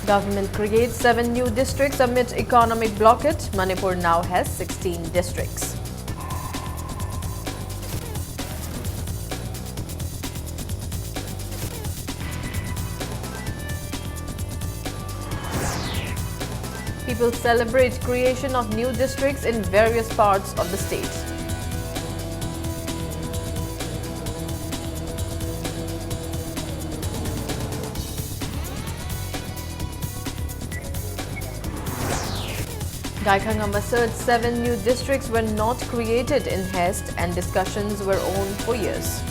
Government creates 7 new districts amid economic blockade. Manipur now has 16 districts. People celebrate creation of new districts in various parts of the state. Gaikhangam asserts 7 new districts were not created in haste and discussions were on for years.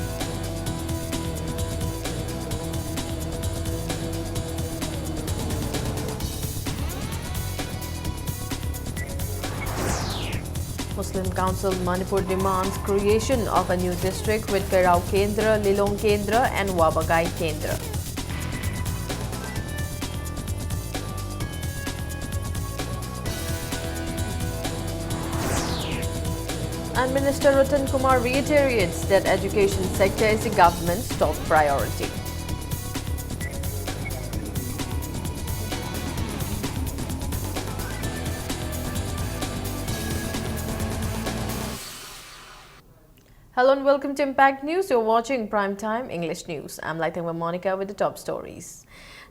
Muslim Council Manipur demands creation of a new district with Kairao Kendra, Lilong Kendra and Wabagai Kendra. And Minister Ratan Kumar reiterates that education sector is the government's top priority. Hello and welcome to Impact News. You're watching Primetime English News. I'm Laitangwa Monica with the top stories.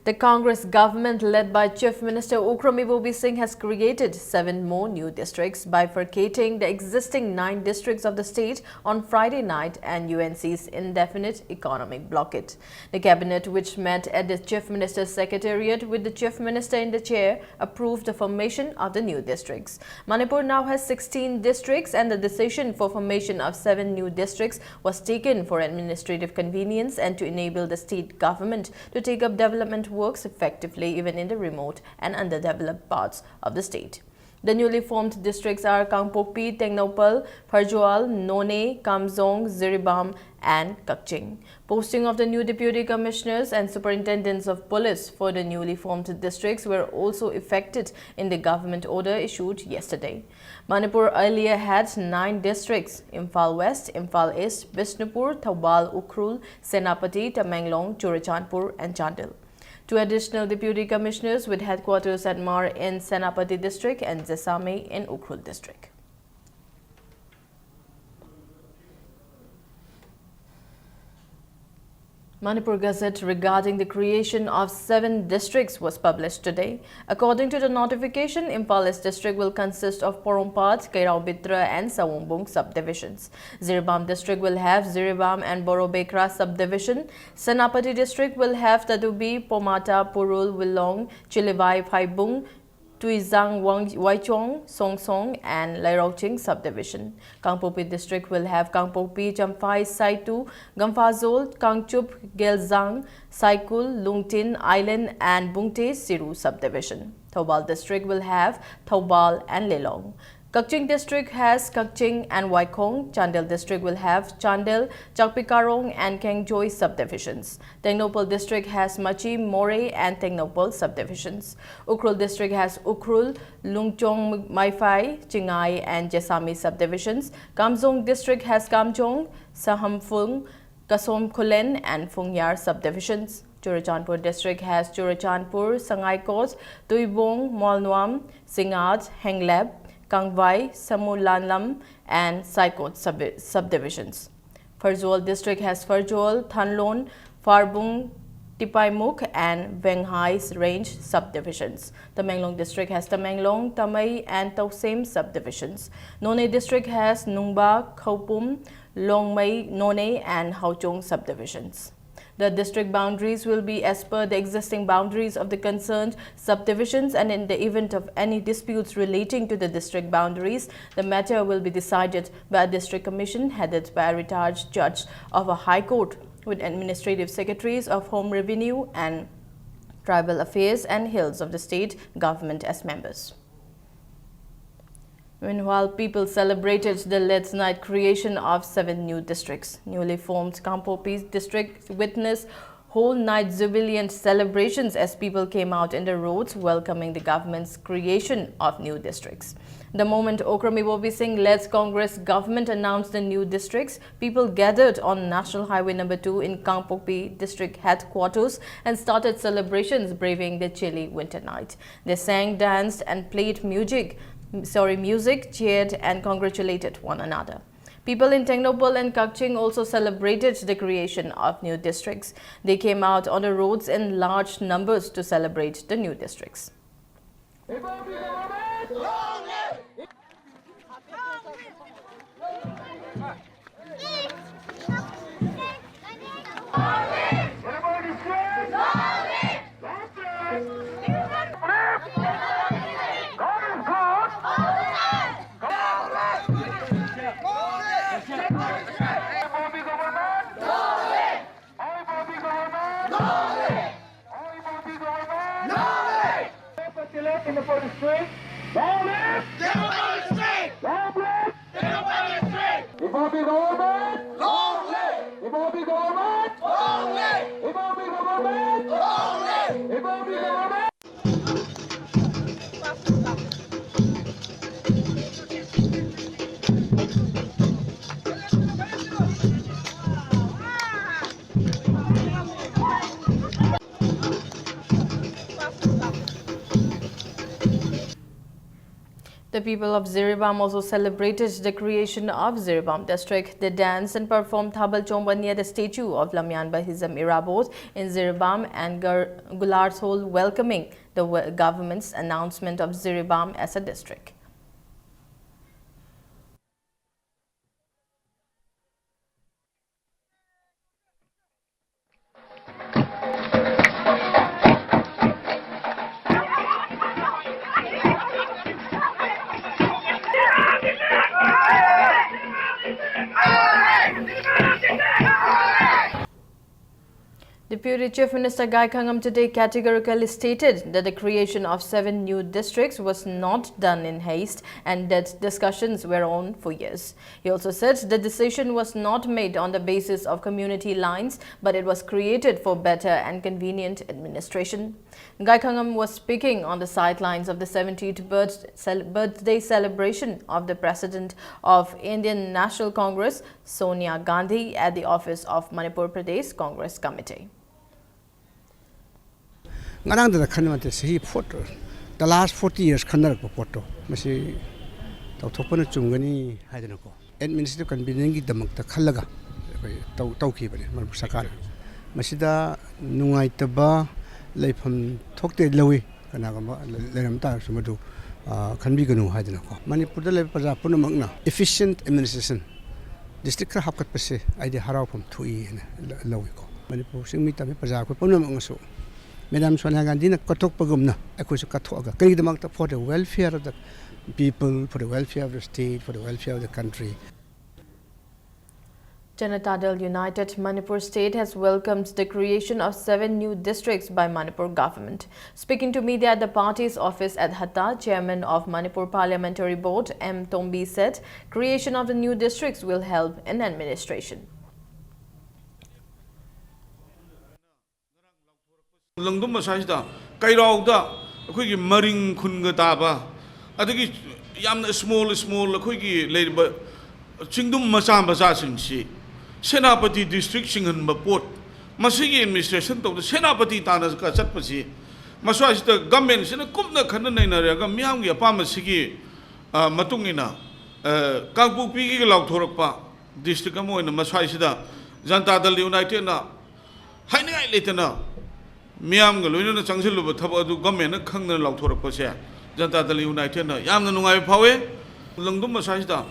The Congress government led by Chief Minister Ukhrul Ibobi Singh has created 7 more new districts, bifurcating the existing 9 districts of the state on Friday night and UNC's indefinite economic blockade. The cabinet, which met at the Chief Minister's Secretariat with the Chief Minister in the chair, approved the formation of the new districts. Manipur now has 16 districts and the decision for formation of 7 new districts was taken for administrative convenience and to enable the state government to take up development works effectively even in the remote and underdeveloped parts of the state. The newly formed districts are Kangpokpi, Tengnopal, Pharjoal, None, Kamzong, Ziribam and Kakching. Posting of the new deputy commissioners and superintendents of police for the newly formed districts were also effected in the government order issued yesterday. Manipur earlier had 9 districts: Imphal West, Imphal East, Bishnupur, Thoubal, Ukhrul, Senapati, Tamenglong, Churachandpur and Chandel. 2 additional deputy commissioners with headquarters at Mar in Senapati district and Zesame in Ukhrul district. Manipur Gazette regarding the creation of 7 districts was published today. According to the notification, Imphal East district will consist of Porompat, Kairao Bitra and Sawumbung subdivisions. Ziribam district will have Ziribam and Borobekra subdivision. Senapati district will have Tadubi, Pomata, Purul, Wilong, Chilivai, Phaibung, Tuizang, Waichong, Songsong and Lairauching subdivision. Kangpokpi district will have Kangpokpi, Champhai, Saitu, Gamphazol, Kangchup, Gelzang, Saikul, Lungtin, Island and Bungte Siru subdivision. Thoubal district will have Thoubal and Lelong. Kakching district has Kakching and Waikong. Chandel district will have Chandel, Chakpikarong and Kengjoy subdivisions. Tengnopal district has Machi, More and Tengnopal subdivisions. Ukhrul district has Ukhrul, Lungchong, Maifai, Chingai and Jesami subdivisions. Kamzong district has Kamjong, Sahamphung, Kasom Kulen and Fungyar subdivisions. Churachandpur district has Churachandpur, Sangaikos, Tuibong, Molnuam, Singaj, Hengleb, Kangvai, Samulanlam and Saikot subdivisions. Pharjoal district has Pharjoal, Thanlon, Farbung, Tipaimuk and Venghai range subdivisions. Tamenglong district has Tamenglong, Tamai and Tausem subdivisions. None district has Nungba, Khaupum, Longmai, None and Hauchong subdivisions. The district boundaries will be as per the existing boundaries of the concerned subdivisions, and in the event of any disputes relating to the district boundaries, the matter will be decided by a district commission headed by a retired judge of a high court with administrative secretaries of Home Revenue and Tribal Affairs and Hills of the state government as members. Meanwhile, people celebrated the late night creation of 7 new districts. Newly formed Kangpokpi district witnessed whole night jubilant celebrations as people came out in the roads welcoming the government's creation of new districts. The moment Okrami Bobi Singh led Congress government announced the new districts, people gathered on National Highway No. 2 in Kangpokpi district headquarters and started celebrations braving the chilly winter night. They sang, danced and played music, cheered and congratulated one another. People in Tengnopal and Kakching also celebrated the creation of new districts. They came out on the roads in large numbers to celebrate the new districts. In the Bobby Street, long live the Bobby Street! Long live the Bobby Street! The Bobby government, long live! The Bobby government, long live! The Bobby government, long live! The Bobby government. The people of Ziribam also celebrated the creation of Ziribam district. They danced and performed Thabal Chomba near the statue of Lamyan Bahizam Irabot in Ziribam and Gularthol welcoming the government's announcement of Ziribam as a district. Deputy Chief Minister Gai Khangam today categorically stated that the creation of 7 new districts was not done in haste and that discussions were on for years. He also said the decision was not made on the basis of community lines, but it was created for better and convenient administration. Gai Khangam was speaking on the sidelines of the 70th birthday celebration of the President of Indian National Congress, Sonia Gandhi, at the office of Manipur Pradesh Congress Committee. The last 40 years, administrative convening the Kalaga, Tauki, Sakar. Masida Nungaitaba, Lepum, Tokte Lowy, Leramta, Sumadu, Kanbiganu Hadanako. Manipur Lepaza Punamagna, efficient administration. District Hakat Pase, I did Harau from 2E and Lowiko. Manipur Simita Pazako Punamangaso. Madam Sonia Gandhi Katok Pagumna, Akusu Katoga, Karidamakta for the welfare of the people, for the welfare of the state, for the welfare of the country. Janata Dal United Manipur State has welcomed the creation of 7 new districts by Manipur government. Speaking to media at the party's office at Hatta, Chairman of Manipur Parliamentary Board M. Tombi said creation of the new districts will help in administration. Langdum Masajda, Kairauda, a quickie Maring Kungataba, I think it's yam small, a quickie lady, but Chingdum Masam Bazasin she. Senapati district Shingan Baport, Masigi administration to the Senapati Tanas Kasapasi, Maswaj the government in a Kumna Kanana, Miangi, Pamasigi, Matungina, Kangpupi Lautorpa, district Amo in the Maswajida, Zanta del United now. High later now. Miam Galuna Changsilu, Tabadu Gomen, Kangan Lautorpa, Zanta del United, Yam the Nungai Pawe, Langdum Masajda.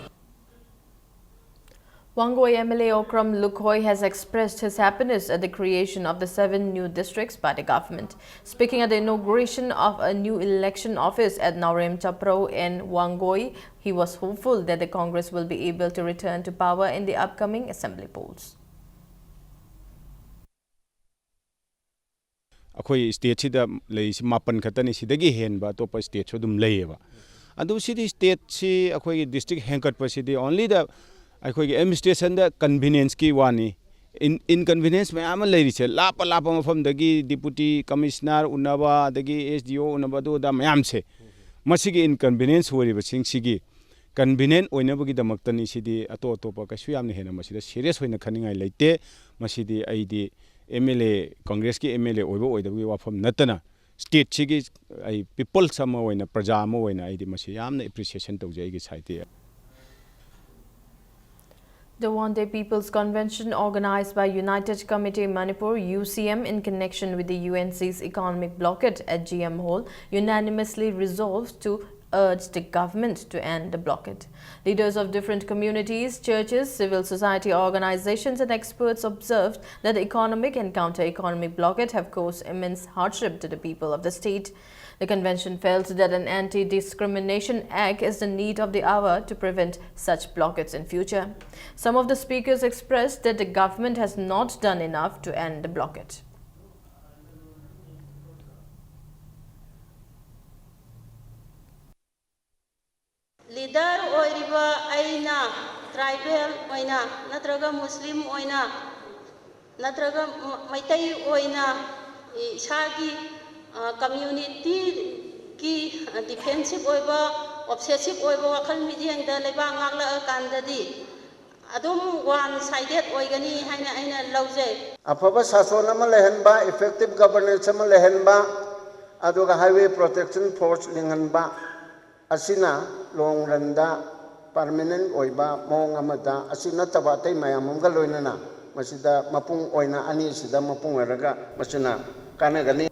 Wangoi MLA Okram Lukhoi has expressed his happiness at the creation of the 7 new districts by the government. Speaking at the inauguration of a new election office at Naurem Chapro in Wangoi, he was hopeful that the Congress will be able to return to power in the upcoming assembly polls. Akoi state sida lei si mapan khatani sidagi henba topa state chodum leiba adu city state si akoi district henkat pasidi only the akoi administration the convenience ki wani inconvenience mayam ama leiri se lapa mafam dagi deputy commissioner unaba dagi SDO unaba do da mayam se masigi inconvenience hori ba sing sigi convenient oina bagi damaktani sidi ato pa kasu yamne hena masida serious hoina khaningai leite masidi aidi MLA Congress ki MLA oiba oidabagi wafam natana state chigi ai people sama oina praja ma oina aidi masi yamna appreciation tawjai gi side. The one-day People's Convention organized by United Committee Manipur UCM in connection with the UNC's economic blockade at GM Hall unanimously resolved to urge the government to end the blockade. Leaders of different communities, churches, civil society organizations and experts observed that the economic and counter-economic blockade have caused immense hardship to the people of the state. The convention felt that an Anti-Discrimination Act is the need of the hour to prevent such blockades in future. Some of the speakers expressed that the government has not done enough to end the blockade. Leader oiriba aina tribal oina natraga Muslim oina natraga maitai oina isagi community ki defensive oiba obsessive oiba wakal midiang da leba ngakla kandadi adum one sided oigani haina aina lawje afaba sason ama lehenba effective governance ama lehenba aduga highway protection force linghanba asina long randa permanent oiba mong amada asina tabatay mayamam galoinana masida mapung oina ani sida mapung eraga masina kanagani.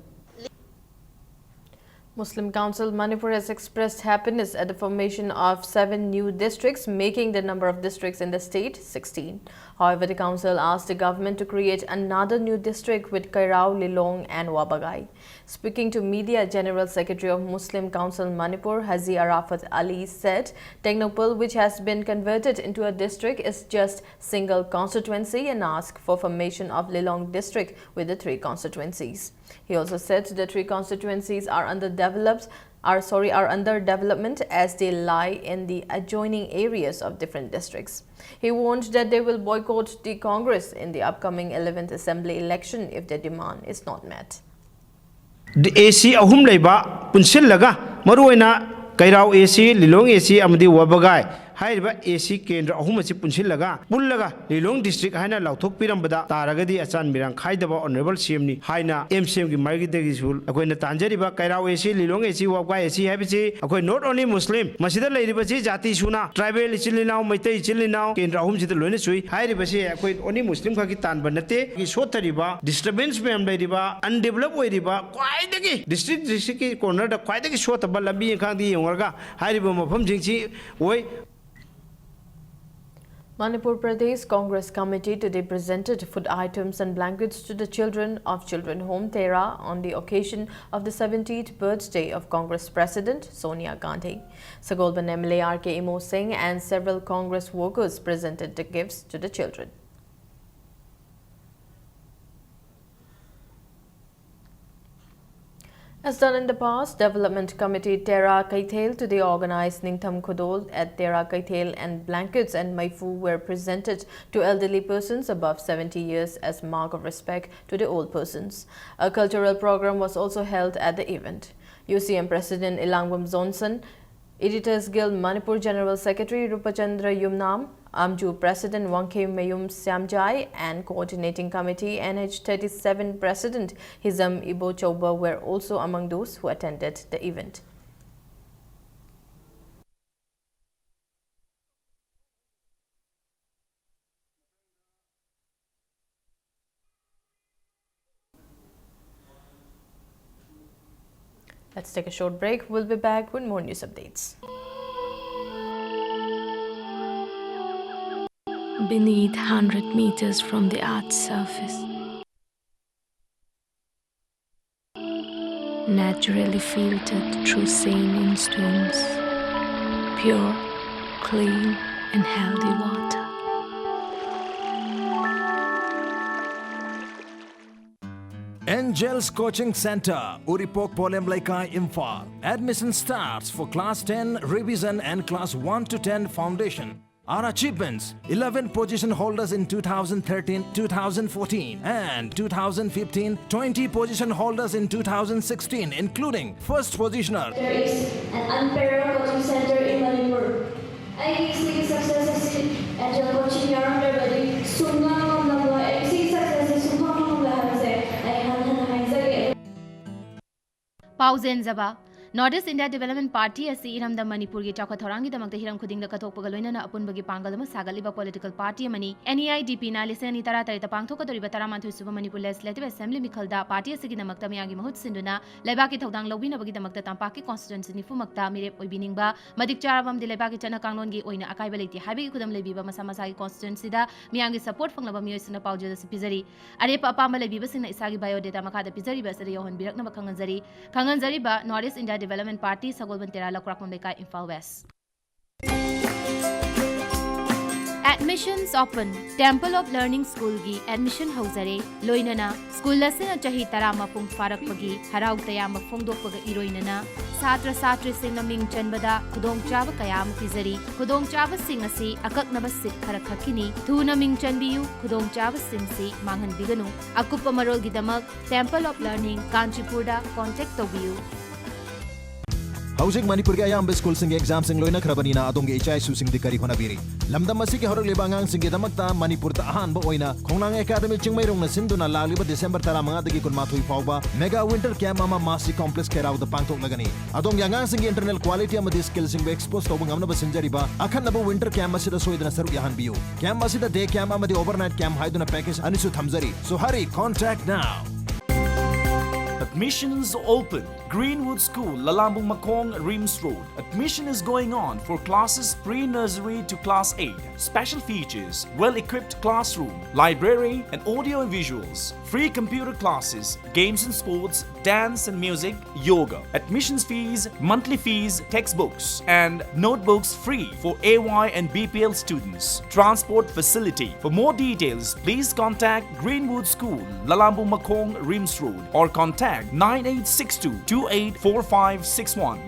Muslim Council Manipur has expressed happiness at the formation of 7 new districts, making the number of districts in the state 16. However, the council asked the government to create another new district with Kairao, Lilong and Wabagai. Speaking to media, General Secretary of Muslim Council Manipur, Haji Arafat Ali, said Technopole, which has been converted into a district, is just single constituency and asked for formation of Lilong district with the 3 constituencies. He also said the 3 constituencies are under development as they lie in the adjoining areas of different districts. He warned that they will boycott the Congress in the upcoming 11th Assembly election if their demand is not met. The AC ahum leiba punsil laga maruina Kairao AC Lilong AC amadi Wabagai Haiba AC Kendra ahum asi punsil laga Bullaga Lilong district haina lauthok pirambada taragadi achan mirang khaidaba honorable CM ni haina MCM gi margidagi sul akoina tanjariba Kairao AC Lilong AC Wabagai AC habisi akoi not only Muslim masida leiriba ji jati suna tribal chillinau maitai chillinau Kendra ahum sida loina sui hairiba si akoi only Muslim khagi tanba nate gi sotariba disturbance mem leiriba undeveloped oiriba kwaidagi district ki corner da kwaidagi sotaba lambi khangdi yongarga hairiba mafam jingchi oi. Manipur Pradesh Congress Committee today presented food items and blankets to the children of Children Home Tera on the occasion of the 70th birthday of Congress President Sonia Gandhi. Sagolban MLA R.K. Imo Singh and several Congress workers presented the gifts to the children. As done in the past, Development Committee Tera Kaithel today organized Ningtham Khodol at Tera Kaithel, and blankets and maifu were presented to elderly persons above 70 years as mark of respect to the old persons. A cultural program was also held at the event. UCM President Ilangwam Johnson, Editors Guild Manipur General Secretary Rupachandra Yumnam, Amju President Wangkhe Mayum Samjai and Coordinating Committee NH37 President Hizam Ibo Chauba were also among those who attended the event. Let's take a short break. We'll be back with more news updates. Beneath 100 meters from the Earth's surface, naturally filtered through saline stones, pure, clean and healthy water. Angels Coaching Center, Uripok Polemlaikai, Imphal. Admission starts for Class 10 Revision and Class 1 to 10 Foundation. Our achievements: 11 position holders in 2013, 2014 and 2015, 20 position holders in 2016, including first positioner. There is an unparalleled coaching center in Manipur. I see success at the coaching yard already. Pauzen Zaba. Northeast India Development Party as Iramda Manipur gi Chakwa Thorangi Damak the Hiram Kuding the Katokpagalona na Apunbagi Pangalama Sagaliba political party mani NEIDP na Lisani Tara Tarita Pangtoka Taramantu Suba Manipur Legislative Assembly Mikalda Party Sigi Namakta Miyagi Mahut Sinduna Lebaki Todang Lobina Bagi Damakta Tampaki Constituency ni Fumakta Mirep Oibiningba Madik Charabam de Lebaki Chana Kangongi Oina Akaibaliti Habi Kudam Lebiba Masamasagi Constituency da Miyangi support from Laba Miyosina Pauja Pizari Arepa Pamba Lebiba Sina Isagi Biodata Makada Pizari Basari Yohan Birak Namakanganzari Kanganzari ba Northeast India Development Party Sagolban Tera Lakrakon Leka Imphal West. Admissions open. Temple of Learning School gi admission hauzare loinana school lasena chahi tarama pung farak pagi harau taya mafongdok paga iroinana satra satri sing naming chanbada kudong chava kayam pizari kudong chava sing asi akaknaba sit kharakakini thu naming chanbiyu kudong chava sing si manghan biganu akupa marol gidamak Temple of Learning Kanchipurda contact tobiyu. Housing Manipur ke ayam school sing exam sing loina khrabani adong ge HI su sing dikari honabiri. Lamdam masi ke horok lebangang sing damakta Manipur ta ahan ba oina Khongnang Academy Chingmai rong na sinduna lagliba December 15 dagi kun mathoi fawba mega winter camp ama masi complex kerau da pangtok lagani. Adong yangang sing internal quality ama skill sing expose to bang amna basinjari ba akhan na winter camp masi da soidana saruk yahan biu. Camp masi da day camp ama overnight camp haiduna package anisu thamjari. So hurry, contact now. Admissions open. Greenwood School, Lalambung Makong, Rims Road. Admission is going on for classes pre-nursery to class 8. Special features: well-equipped classroom, library and audio and visuals. Free computer classes, games and sports, dance and music, yoga. Admissions fees, monthly fees, textbooks and notebooks free for AY and BPL students. Transport facility. For more details, please contact Greenwood School, Lalambung Makong, Rims Road or contact 9862 284561.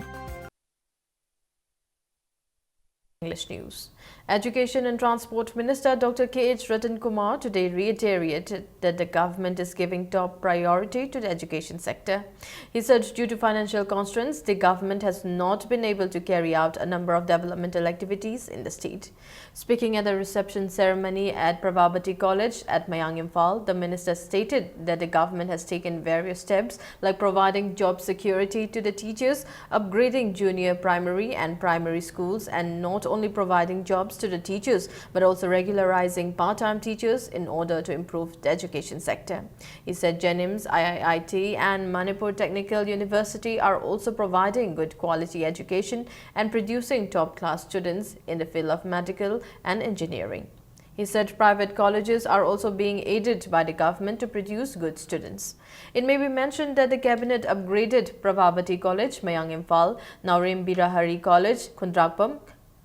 English News. Education and Transport Minister Dr. K.H. Ratan Kumar today reiterated that the government is giving top priority to the education sector. He said due to financial constraints, the government has not been able to carry out a number of developmental activities in the state. Speaking at the reception ceremony at Pravabati College at Mayang Imphal, the minister stated that the government has taken various steps like providing job security to the teachers, upgrading junior primary and primary schools, and not only providing jobs to the teachers but also regularizing part-time teachers in order to improve the education sector. He said JNIMS, IIT and Manipur Technical University are also providing good quality education and producing top-class students in the field of medical and engineering. He said private colleges are also being aided by the government to produce good students. It may be mentioned that the cabinet upgraded Pravabati College, Mayang Imphal, Naurim Birahari College, Kundrakpam,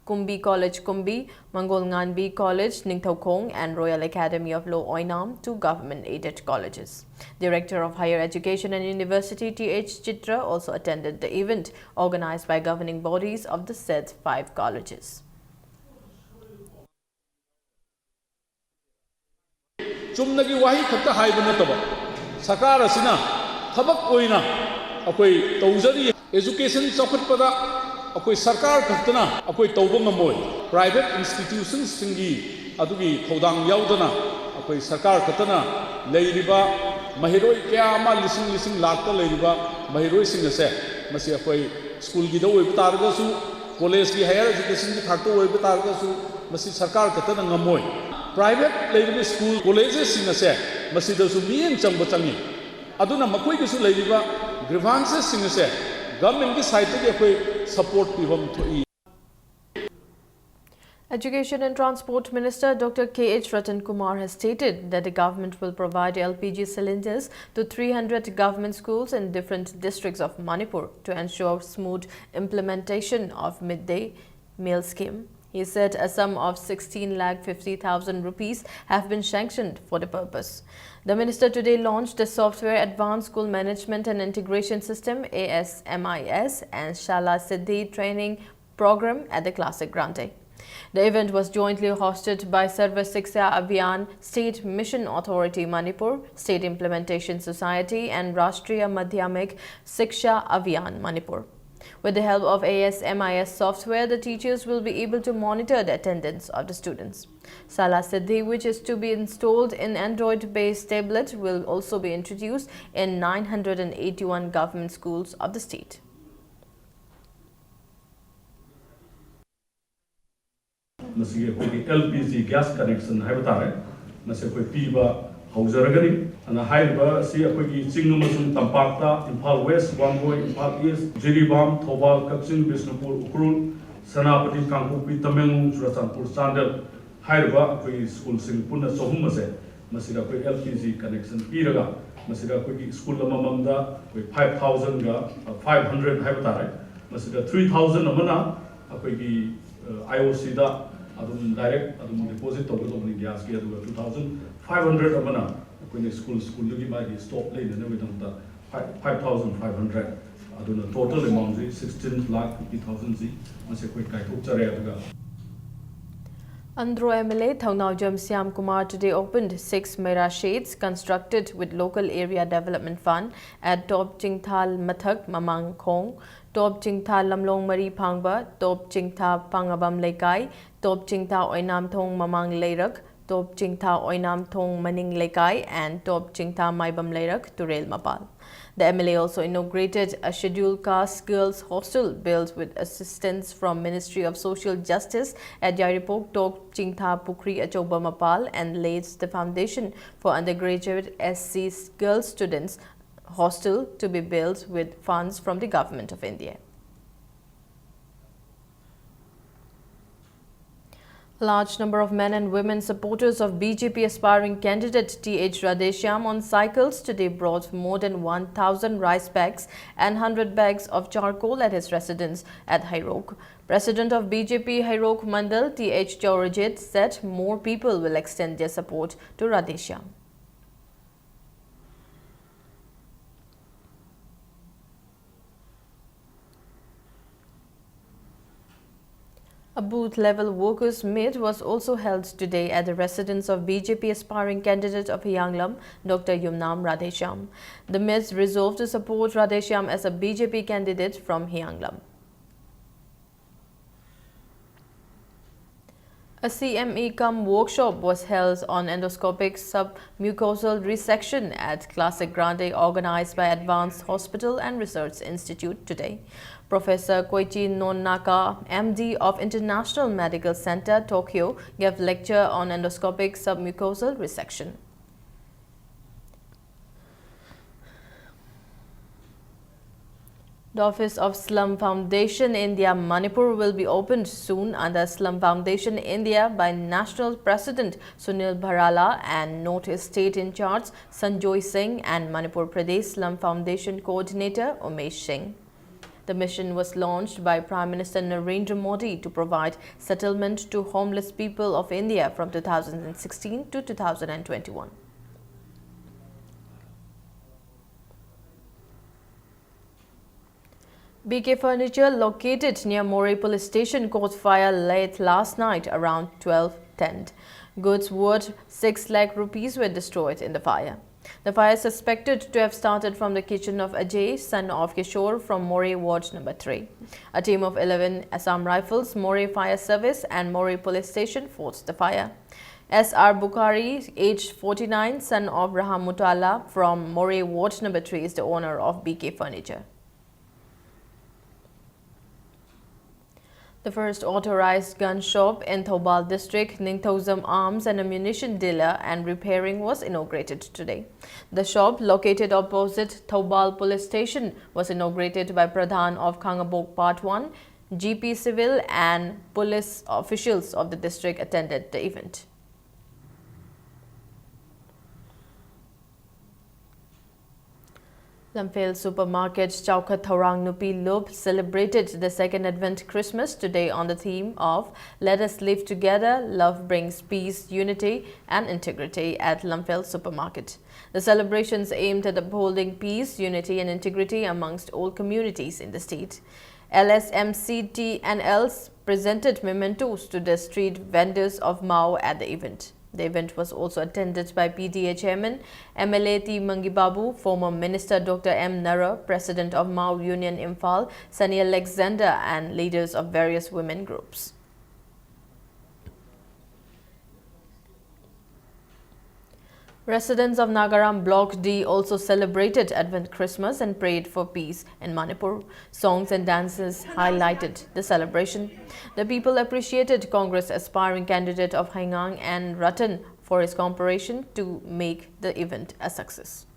Kumbi College Kumbi, Mangol Nganbi College, Ningthaukong and Royal Academy of Law Oinam to government-aided colleges. Director of Higher Education and University T.H. Chitra also attended the event organized by governing bodies of the said 5 colleges. Chumnagi wahi khakta haiba nataba sarkar asina thabak oina akoi tawjari education chawkhatpada akoi sarkar khaktana akoi tawba ngamoi private institutions singi adugi thodang yaudana akoi sarkar khatana leiriba mahiroi kya ma lising lakta leiriba mahiroi sing ase masi akoi school gi do oib targasu college gi higher education gi thakto oib targasu masi sarkar khatana ngamoi private leiriba school colleges sing ase masi dasu mien changba changi aduna makoi gi su leiriba grievances sing ase government ki side ke koi support pibam thoi. Education and Transport Minister Dr. K.H. Ratan Kumar has stated that the government will provide LPG cylinders to 300 government schools in different districts of Manipur to ensure smooth implementation of midday meal scheme. He said a sum of 16,50,000 rupees have been sanctioned for the purpose. The minister today launched the Software Advanced School Management and Integration System ASMIS and Shala Siddhi training program at the Classic Grande. The event was jointly hosted by Sarva Shiksha Abhiyan, State Mission Authority Manipur, State Implementation Society and Rashtriya Madhyamik Shiksha Abhiyan Manipur. With the help of ASMIS software, the teachers will be able to monitor the attendance of the students. Sala Siddhi, which is to be installed in Android-based tablet, will also be introduced in 981 government schools of the state. LPG gas connection Haujaragani and a high bar, see a quick Chingumasum Tampakta, Impal West, Wamboy, Impal East, Jiribam, Tobal, Kaksin, Bisnupur, Ukrul, Sanapati, Kampupi, Tameng, Surasanpur, Sandal, Haiba, school Singpuna, Sohumase, Masida LPG connection, Piraga, Masida quick school Mamanda, with 5,000, 500 Habitat, Masida 3,000 Amana, a quick IOC. Direct deposit of gas gear 2,500 amana when school to give by the stop lane and everything 5,500 total amount 16,50,000 z Andhra MLA Thaunawjam Syam Kumar today opened 6 Mera shades constructed with local area development fund at Top Jingthal Mathak Mamang Khong, Top Jingthal Lamlong Mari Phangba, Top Jingtha Pangabam Lekai, Top Jingtha Oinam Thong Mamang Leirak, Top Jingtha Oinam Thong Maning Lekai and Top Jingtha Maibam Leirak Turel Mapal. The MLA also inaugurated a scheduled caste girls hostel built with assistance from Ministry of Social Justice at Yaripok Tok Jingtha Pukri Achoba Mapal and laid the foundation for undergraduate SC girls students hostel to be built with funds from the Government of India. A large number of men and women supporters of BJP aspiring candidate T.H. Radheshyam on cycles today brought more than 1,000 rice bags and 100 bags of charcoal at his residence at Hairok. President of BJP Hairok Mandal T.H. Chaurajit said more people will extend their support to Radheshyam. A booth-level workers' meet was also held today at the residence of BJP aspiring candidate of Hiyanglam, Dr. Yumnam Radheshyam. The meet resolved to support Radheshyam as a BJP candidate from Hiyanglam. A CME-cum workshop was held on endoscopic submucosal resection at Classic Grande organized by Advanced Hospital and Research Institute today. Professor Koichi Nonnaka, MD of International Medical Center, Tokyo, gave lecture on endoscopic submucosal resection. The Office of Slum Foundation India Manipur will be opened soon under Slum Foundation India by National President Sunil Bharala and Notice State in charge Sanjoy Singh and Manipur Pradesh Slum Foundation Coordinator Umesh Singh. The mission was launched by Prime Minister Narendra Modi to provide settlement to homeless people of India from 2016 to 2021. BK Furniture located near Moreh Police Station caught fire late last night around 12:10. Goods worth 6 lakh rupees were destroyed in the fire. The fire is suspected to have started from the kitchen of Ajay, son of Kishore from Moreh Ward number 3. A team of 11 Assam Rifles, Moreh Fire Service and Moreh Police Station fought the fire. S.R. Bukhari, aged 49, son of Raham Mutala from Moreh Ward number 3 is the owner of BK Furniture. The first authorized gun shop in Thoubal district, Ningthozam Arms and Ammunition Dealer and Repairing was inaugurated today. The shop, located opposite Thoubal Police Station, was inaugurated by Pradhan of Khangabok Part 1. GP Civil and police officials of the district attended the event. Lamphel Supermarket Chowkhat Thaurang Nupi Lob celebrated the second Advent Christmas today on the theme of Let Us Live Together, Love Brings Peace, Unity and Integrity at Lamphel Supermarket. The celebrations aimed at upholding peace, unity and integrity amongst all communities in the state. LSMCTNL presented mementos to the street vendors of Mao at the event. The event was also attended by PTA Chairman MLA T. Mangibabu, former Minister Dr. M. Nara, President of Mao Union Imphal, Sunny Alexander, and leaders of various women groups. Residents of Nagaram Block D also celebrated Advent Christmas and prayed for peace in Manipur. Songs and dances highlighted the celebration. The people appreciated Congress aspiring candidate of Haingang and Ratan for his cooperation to make the event a success.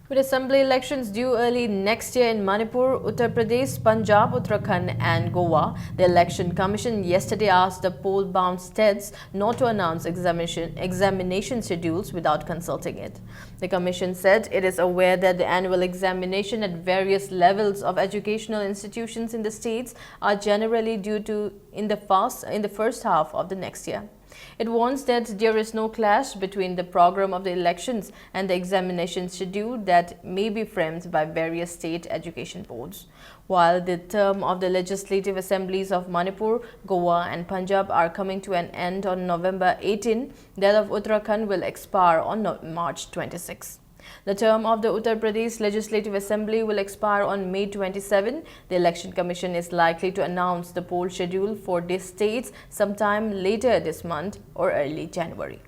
With assembly elections due early next year in Manipur, Uttar Pradesh, Punjab, Uttarakhand and Goa, the Election Commission yesterday asked the poll-bound states not to announce examination schedules without consulting it. The Commission said it is aware that the annual examination at various levels of educational institutions in the states are generally due in the first half of the next year. It warns that there is no clash between the program of the elections and the examination schedule that may be framed by various state education boards. While the term of the legislative assemblies of Manipur, Goa and Punjab are coming to an end on November 18, that of Uttarakhand will expire on March 26. The term of the Uttar Pradesh Legislative Assembly will expire on May 27. The Election Commission is likely to announce the poll schedule for these states sometime later this month or early January.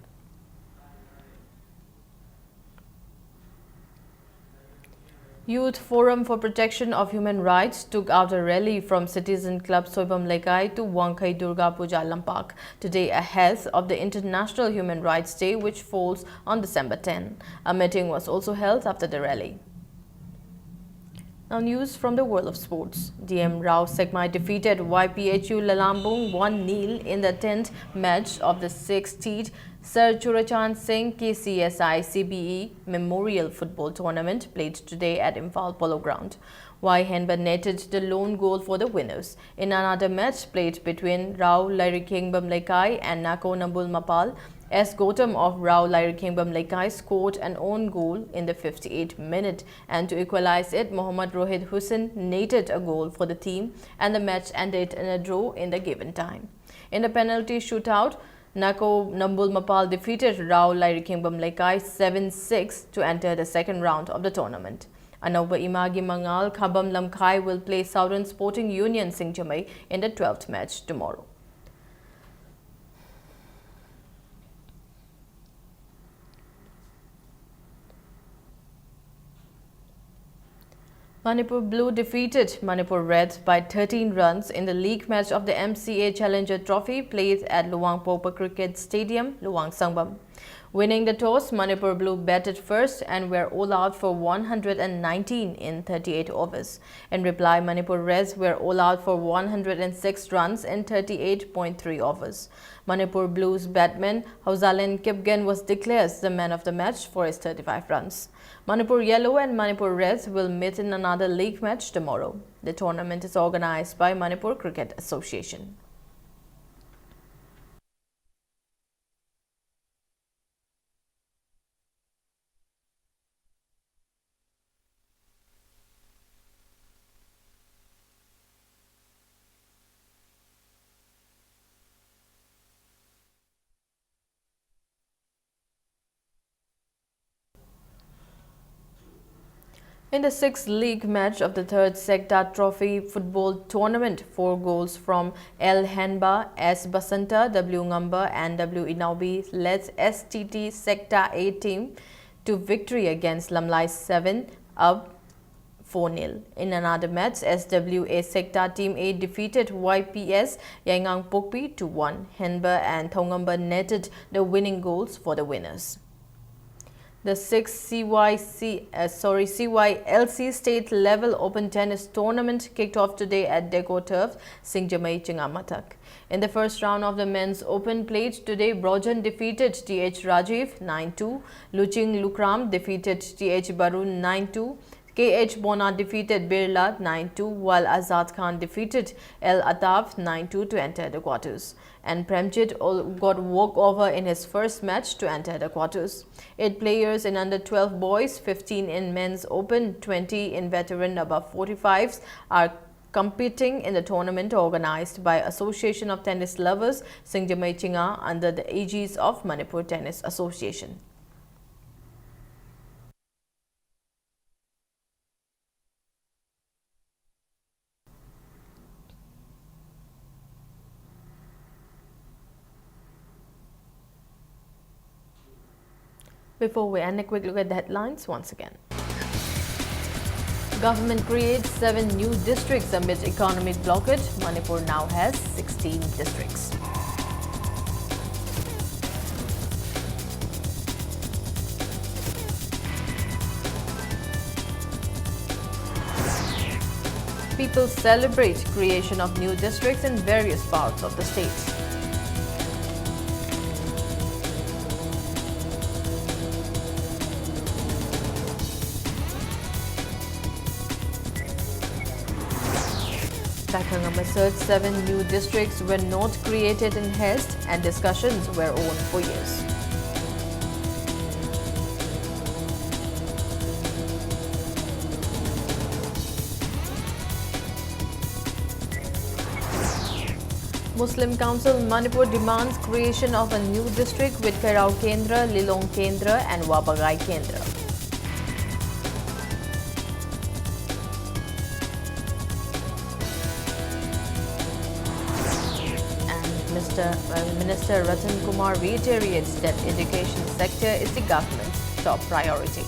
Youth Forum for Protection of Human Rights took out a rally from Citizen Club Soibam Lekai to Wangkai Durga Puja Lampak today ahead of the International Human Rights Day, which falls on December 10. A meeting was also held after the rally. Now news from the world of sports. DM Rao Sekmai defeated YPHU Lalambung 1-0 in the 10th match of the 6th Sir Churachand Singh KCSI CBE Memorial Football Tournament played today at Imphal Polo Ground. Y Henba netted the lone goal for the winners. In another match played between Rao Lairikingbam Lekai and Nako Nambul Mapal, S. Gautam of Rao Lairikingbam Lekai scored an own goal in the 58th minute, and to equalize it, Mohammad Rohit Hussain netted a goal for the team, and the match ended in a draw in the given time. In the penalty shootout, Nako Nambul Mapal defeated Rao Lairikingbam Lekai 7-6 to enter the second round of the tournament. Anauba Imagi Mangal Khabam Lamkai will play Southern Sporting Union Singjamai in the 12th match tomorrow. Manipur Blue defeated Manipur Reds by 13 runs in the league match of the MCA Challenger Trophy played at Luang Popa Cricket Stadium, Luang Sangbam. Winning the toss, Manipur Blue batted first and were all out for 119 in 38 overs. In reply, Manipur Reds were all out for 106 runs in 38.3 overs. Manipur Blues batsman Hauzalen Kipgen was declared the man of the match for his 35 runs. Manipur Yellow and Manipur Reds will meet in another league match tomorrow. The tournament is organized by Manipur Cricket Association. In the 6th league match of the 3rd Sekta Trophy football tournament, 4 goals from L. Henba, S. Basanta, W. Ngamba and W. Inaubi led STT Sekta A team to victory against Lamlai 7 up 4-0. In another match, SWA Sekta Team A defeated YPS Yangang Pokpi 2-1. Henba and Thongamba netted the winning goals for the winners. The 6th CYLC State Level Open Tennis Tournament kicked off today at Deco Turf, Singjamai, Chingamatak. In the first round of the Men's Open played today, Brojan defeated TH Rajiv 9-2, Luching Lukram defeated TH Barun 9-2, KH Bona defeated Birla 9-2, while Azad Khan defeated El Ataf 9-2 to enter the quarters. And Premjit got walkover in his first match to enter the quarters. 8 players in under 12 boys, 15 in men's open, 20 in veteran above 45s are competing in the tournament organized by Association of Tennis Lovers Singjamai Chinga under the aegis of Manipur Tennis Association. Before we end, a quick look at the headlines once again. Government creates 7 new districts amid economic blockage. Manipur now has 16 districts. People celebrate creation of new districts in various parts of the state. Baikangam asserts 7 new districts were not created in haste and discussions were on for years. Muslim Council Manipur demands creation of a new district with Kairao Kendra, Lilong Kendra and Wabagai Kendra. Minister Ratan Kumar reiterates that education sector is the government's top priority.